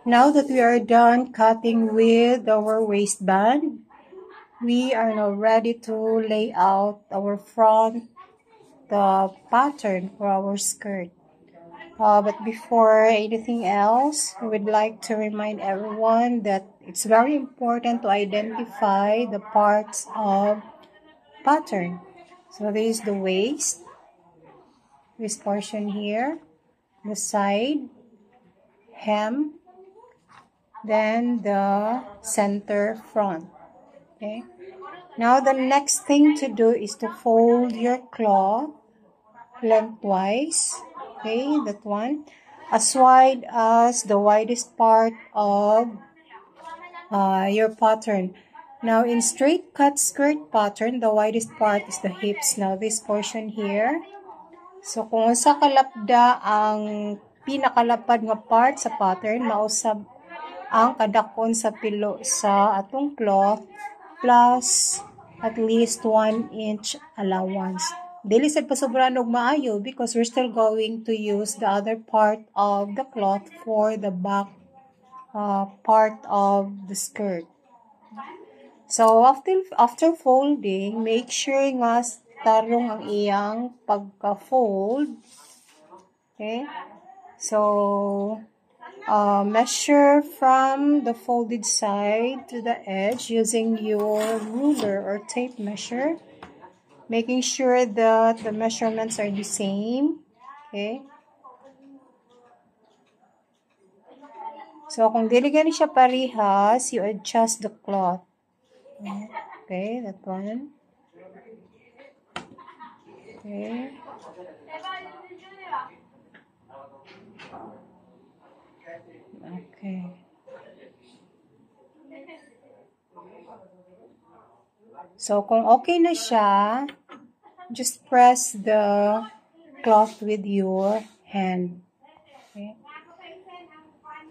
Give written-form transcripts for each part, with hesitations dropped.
Now that we are done cutting with our waistband, we are now ready to lay out our front, the pattern for our skirt. But before anything else, we would like to remind everyone that it's very important to identify the parts of pattern. So this is the waist, this portion here, the side, hem, then the center front. Okay. Now the next thing to do is to fold your cloth lengthwise. Okay, that one. As wide as the widest part of your pattern. Now in straight cut skirt pattern, the widest part is the hips. Now this portion here. So kung sa kalapda ang pinakalapad nga part sa pattern, mausab ang kadakon sa pilo sa atong cloth plus at least 1 inch allowance. Dili sad pasobrahan og maayo because we're still going to use the other part of the cloth for the back part of the skirt. So after folding, make sure nga tarong ang iyang pagka-fold. Okay? So measure from the folded side to the edge using your ruler or tape measure, making sure that the measurements are the same. Okay. So kung dili gani siya parehas, you adjust the cloth. Okay, that one. Okay. Okay. So, kung okay na siya, just press the cloth with your hand. Okay.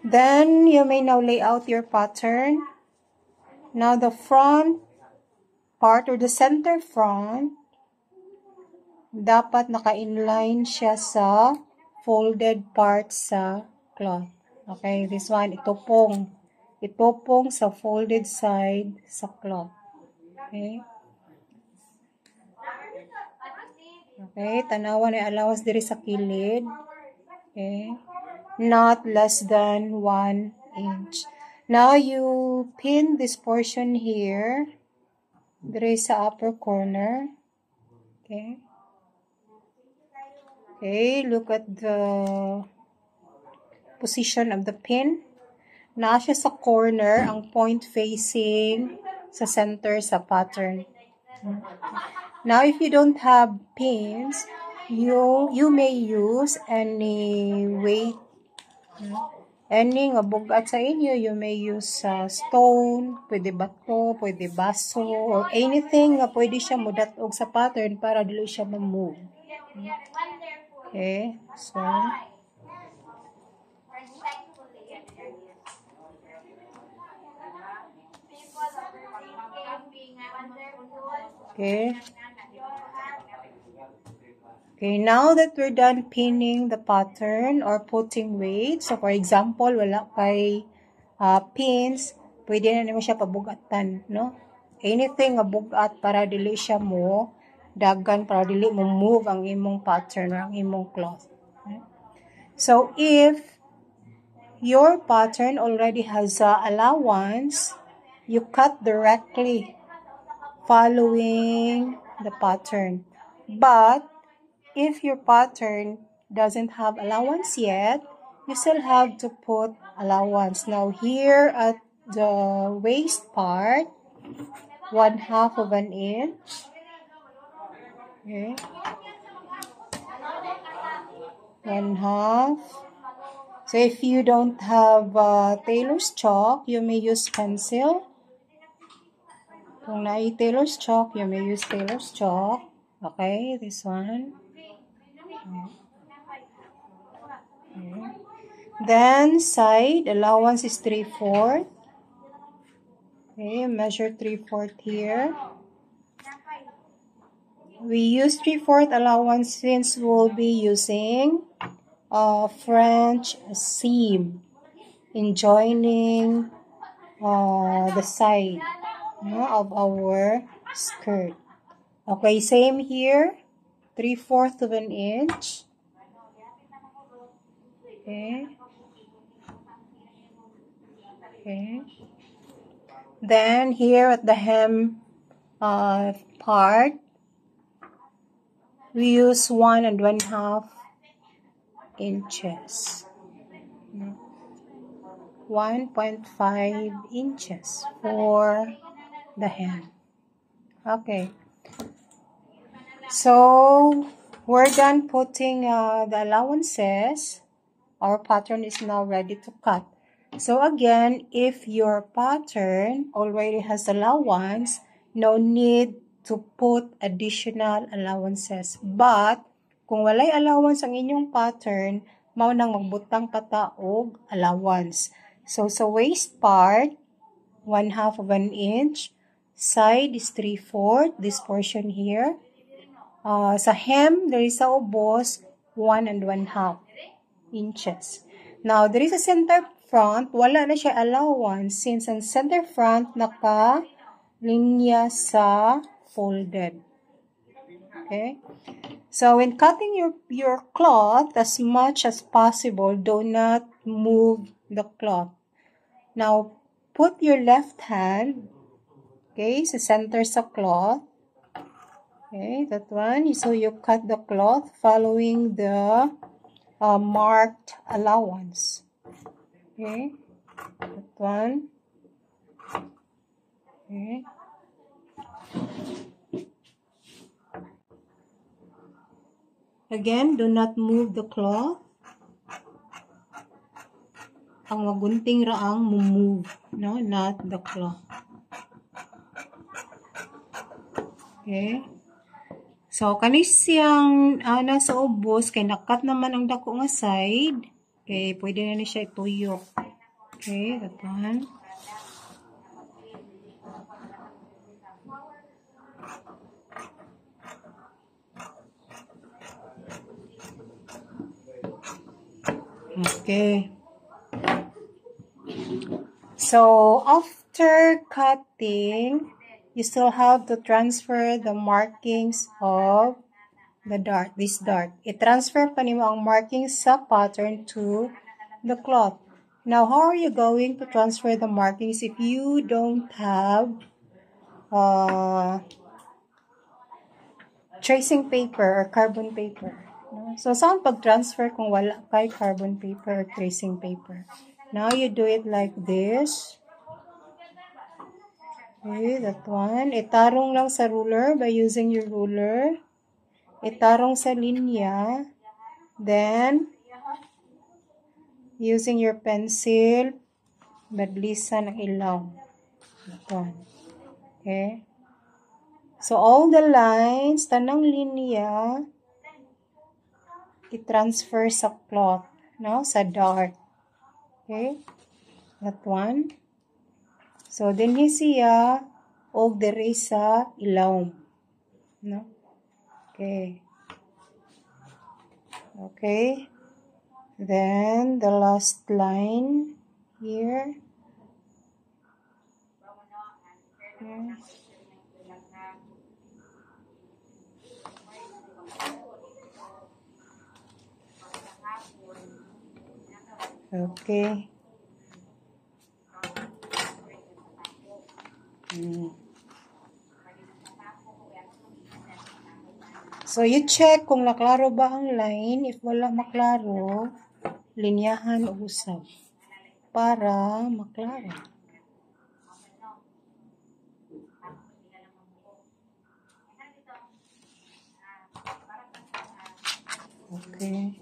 Then, you may now lay out your pattern. Now, the front part or the center front, dapat naka-inline siya sa folded part sa cloth. Okay, this one, itupong sa folded side sa cloth. Okay. Okay, tanawan ay allowance diri sa kilid. Okay. Not less than 1 inch. Now, you pin this portion here, diri sa upper corner. Okay. Okay, look at the position of the pin. Na siya sa corner, ang point facing sa center sa pattern. Now, if you don't have pins, you may use any weight. Any nga bugat sa inyo, you may use stone, pwede bato, pwede baso, or anything nga pwede siya mudatog sa pattern para dili siya ma-move. Okay, so okay. Okay, now that we're done pinning the pattern or putting weight, so for example, wala kay pins, pwede na naman siya pabugatan, no? Anything nga bugat para dili siya mo dagan, para dili mo move ang imong pattern or ang imong cloth. Okay? So, if your pattern already has allowance, you cut directly following the pattern. But if your pattern doesn't have allowance yet, you still have to put allowance. Now here at the waist part, 1/2 of an inch. Okay. 1/2. So if you don't have tailor's chalk, you may use pencil. Kung naay tailor's chalk, you may use tailor's chalk. Okay, this one. Okay. Then side allowance is 3/4. Okay, measure 3/4 here. We use 3/4 allowance since we'll be using French seam. in joining the side of our skirt. Okay, same here, 3/4 of an inch. Okay. Okay. Then here at the hem part, we use 1.5 inches. 1.5 inches for the hem. Okay. So we're done putting the allowances. Our pattern is now ready to cut. So again, if your pattern already has allowance, no need to put additional allowances. But kung walay allowance ang inyong pattern, mao nang magbutang pata og allowance. So sa waist part, 1/2 of an inch. Side is 3/4, this portion here. Sa hem, there is sa ubos, 1.5 inches. Now, there is a center front. Wala na siya allowance since ang center front naka-linya sa folded. Okay? So, when cutting your cloth, as much as possible, do not move the cloth. Now, put your left hand, okay, sa center sa cloth. Okay, that one. So, you cut the cloth following the marked allowance. Okay, that one. Okay. Again, do not move the cloth. Ang magunting raang move, no, not the cloth. Okay. So, kanis siyang nasa ubos, kay nakat naman ang dako nga side. Okay, pwede na ni siya ituyok. Okay, that one. Okay. So, after cutting, you still have to transfer the markings of the dart, this dart. I-transfer pa nimo ang markings sa pattern to the cloth. Now, how are you going to transfer the markings if you don't have tracing paper or carbon paper? So, saan pag-transfer kung wala kay carbon paper or tracing paper? Now, you do it like this. Okay, that one. Itarong lang sa ruler by using your ruler. Itarong sa linya. Then, using your pencil, badlisan ang ilaw. That one. Okay. So, all the lines, tanang linya, i-transfer sa cloth, no? Sa dart. Okay? That one. So, dinhi siya og diri sa ilaw. No? Okay. Okay. Then, the last line here. Okay. Okay. So, you check kung naklaro ba ang line. If wala maklaro, linyahan o usab para maklaro. Okay.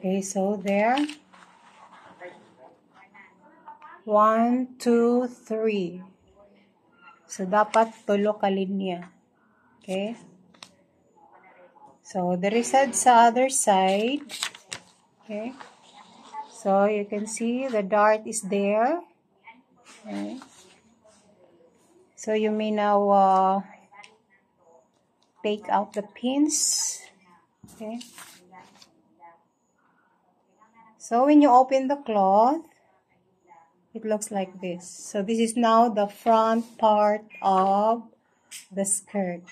Okay, so there. 1, 2, 3. So, dapat tulo ka linya. Okay? So, the result sa other side. Okay. So, you can see the dart is there. Okay. So, you may now take out the pins. Okay. So, when you open the cloth, it looks like this. So, this is now the front part of the skirt.